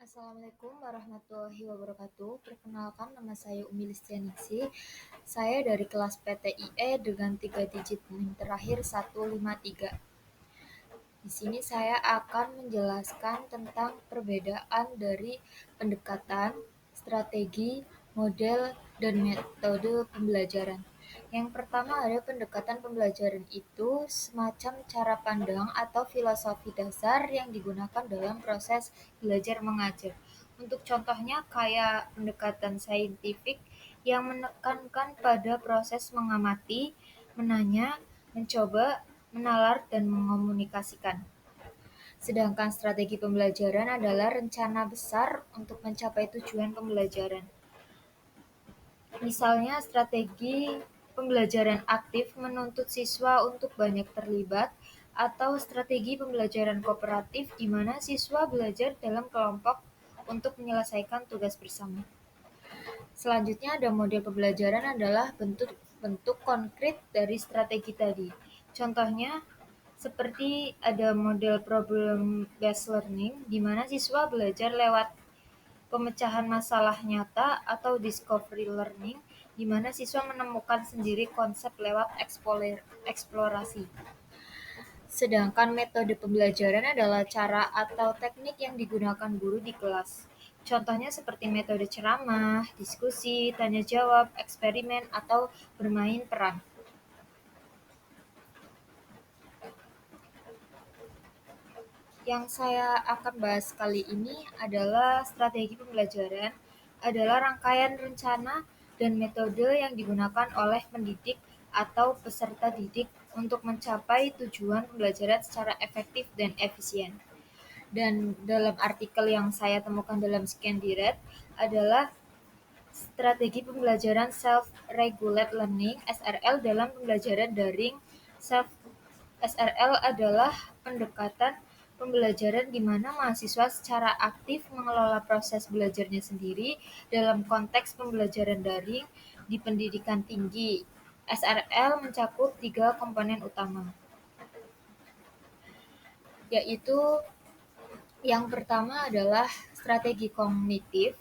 Assalamualaikum warahmatullahi wabarakatuh. Perkenalkan, nama saya Umi Listianingsih. Saya dari kelas PTIE dengan 3 digit NIM terakhir 153. Di sini saya akan menjelaskan tentang perbedaan dari pendekatan, strategi, model, dan metode pembelajaran. Yang pertama ada pendekatan pembelajaran itu semacam cara pandang atau filosofi dasar yang digunakan dalam proses belajar mengajar. Untuk contohnya kayak pendekatan saintifik yang menekankan pada proses mengamati, menanya, mencoba, menalar, dan mengomunikasikan. Sedangkan strategi pembelajaran adalah rencana besar untuk mencapai tujuan pembelajaran. Misalnya strategi pembelajaran aktif menuntut siswa untuk banyak terlibat, atau strategi pembelajaran kooperatif di mana siswa belajar dalam kelompok untuk menyelesaikan tugas bersama. Selanjutnya ada model pembelajaran adalah bentuk konkret dari strategi tadi. Contohnya seperti ada model problem based learning di mana siswa belajar lewat pemecahan masalah nyata, atau discovery learning di mana siswa menemukan sendiri konsep lewat eksplorasi. Sedangkan metode pembelajaran adalah cara atau teknik yang digunakan guru di kelas. Contohnya seperti metode ceramah, diskusi, tanya jawab, eksperimen, atau bermain peran. Yang saya akan bahas kali ini adalah strategi pembelajaran adalah rangkaian rencana dan metode yang digunakan oleh pendidik atau peserta didik untuk mencapai tujuan pembelajaran secara efektif dan efisien. Dan dalam artikel yang saya temukan dalam Scandirect adalah strategi pembelajaran self-regulate learning (SRL) dalam pembelajaran daring. SRL adalah pendekatan pembelajaran di mana mahasiswa secara aktif mengelola proses belajarnya sendiri dalam konteks pembelajaran daring di pendidikan tinggi. SRL mencakup 3 komponen utama, yaitu yang pertama adalah strategi kognitif,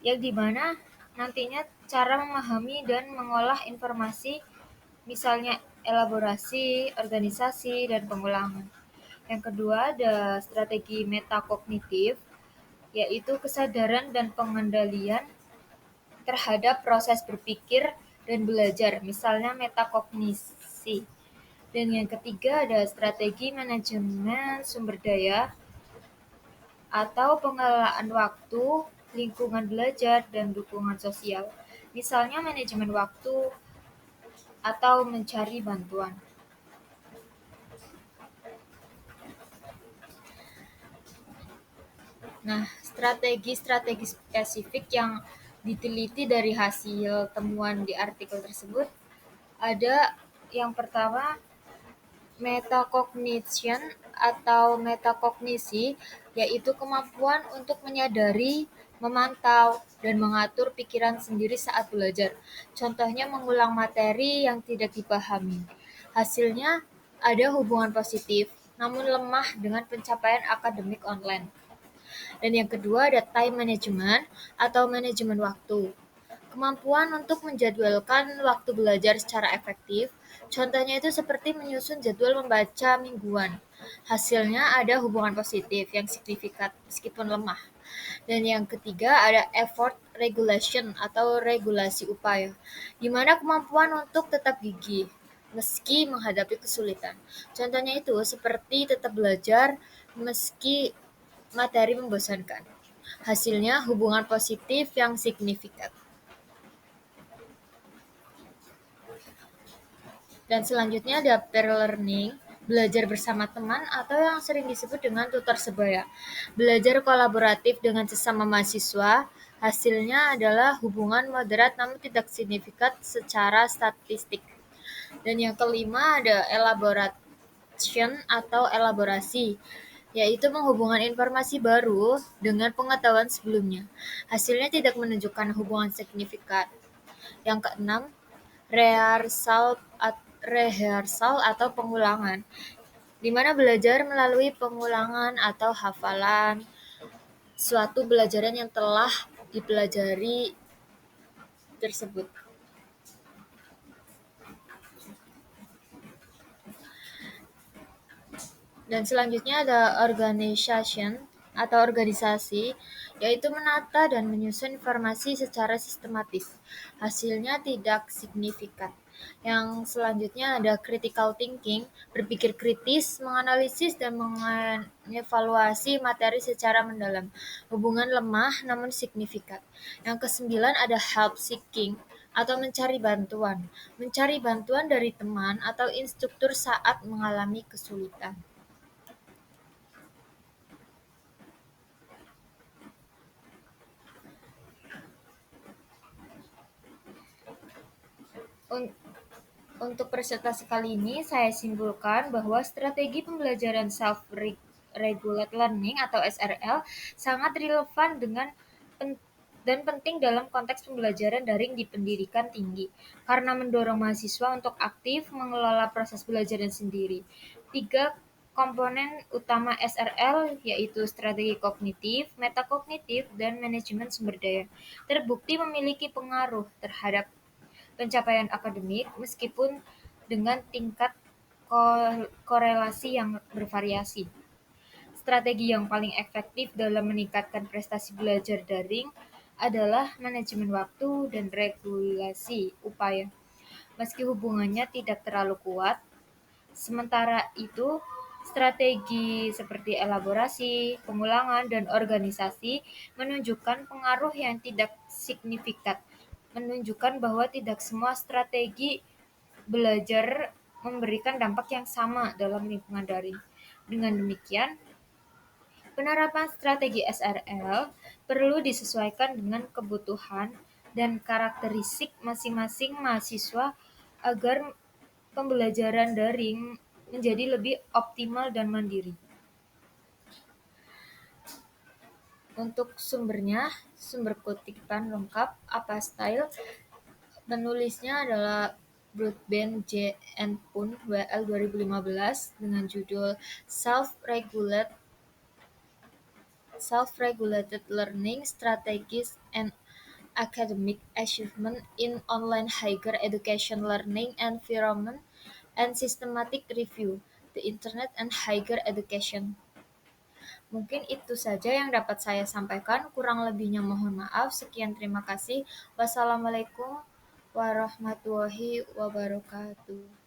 yang dimana nantinya cara memahami dan mengolah informasi, misalnya elaborasi, organisasi, dan pengulangan. Yang kedua ada strategi metakognitif, yaitu kesadaran dan pengendalian terhadap proses berpikir dan belajar, misalnya metakognisi. Dan yang ketiga ada strategi manajemen sumber daya atau pengelolaan waktu, lingkungan belajar, dan dukungan sosial, misalnya manajemen waktu atau mencari bantuan. Nah, strategi-strategi spesifik yang diteliti dari hasil temuan di artikel tersebut ada yang pertama metacognition atau metakognisi, yaitu kemampuan untuk menyadari, memantau, dan mengatur pikiran sendiri saat belajar. Contohnya mengulang materi yang tidak dipahami. Hasilnya ada hubungan positif, namun lemah dengan pencapaian akademik online. Dan yang kedua ada time management atau manajemen waktu. Kemampuan untuk menjadwalkan waktu belajar secara efektif. Contohnya itu seperti menyusun jadwal membaca mingguan. Hasilnya ada hubungan positif yang signifikan meskipun lemah. Dan yang ketiga ada effort regulation atau regulasi upaya, di mana kemampuan untuk tetap gigih meski menghadapi kesulitan. Contohnya itu seperti tetap belajar meski materi membosankan. Hasilnya hubungan positif yang signifikan. Dan selanjutnya ada peer learning, belajar bersama teman atau yang sering disebut dengan tutor sebaya. Belajar kolaboratif dengan sesama mahasiswa, hasilnya adalah hubungan moderat namun tidak signifikan secara statistik. Dan yang kelima ada elaboration atau elaborasi, yaitu menghubungkan informasi baru dengan pengetahuan sebelumnya. Hasilnya tidak menunjukkan hubungan signifikan. Yang keenam, rehearsal atau pengulangan, di mana belajar melalui pengulangan atau hafalan. suatu pelajaran yang telah dipelajari tersebut. Dan selanjutnya ada organization atau organisasi, yaitu menata dan menyusun informasi secara sistematis. Hasilnya tidak signifikan. Yang selanjutnya ada critical thinking, berpikir kritis, menganalisis dan mengevaluasi materi secara mendalam. Hubungan lemah namun signifikan. Yang kesembilan ada help seeking atau mencari bantuan. Mencari bantuan dari teman atau instruktur saat mengalami kesulitan. Un- Untuk presentasi kali ini, saya simpulkan bahwa strategi pembelajaran self-regulate learning atau SRL sangat relevan dan penting dalam konteks pembelajaran daring di pendidikan tinggi, karena mendorong mahasiswa untuk aktif mengelola proses belajarnya sendiri. Tiga komponen utama SRL yaitu strategi kognitif, metakognitif, dan manajemen sumber daya terbukti memiliki pengaruh terhadap pencapaian akademik meskipun dengan tingkat korelasi yang bervariasi. Strategi yang paling efektif dalam meningkatkan prestasi belajar daring adalah manajemen waktu dan regulasi upaya. Meski hubungannya tidak terlalu kuat, sementara itu strategi seperti elaborasi, pengulangan, dan organisasi menunjukkan pengaruh yang tidak signifikan, menunjukkan bahwa tidak semua strategi belajar memberikan dampak yang sama dalam lingkungan daring. Dengan demikian, penerapan strategi SRL perlu disesuaikan dengan kebutuhan dan karakteristik masing-masing mahasiswa agar pembelajaran daring menjadi lebih optimal dan mandiri. Untuk sumbernya, sumber kutipan lengkap apa style, penulisnya adalah Broadbent J. N. Pun WL 2015 dengan judul Self-Regulated Learning Strategies and Academic Achievement in Online Higher Education Learning Environment and Systematic Review, The Internet and Higher Education. Mungkin itu saja yang dapat saya sampaikan, kurang lebihnya mohon maaf. Sekian, terima kasih. Wassalamualaikum warahmatullahi wabarakatuh.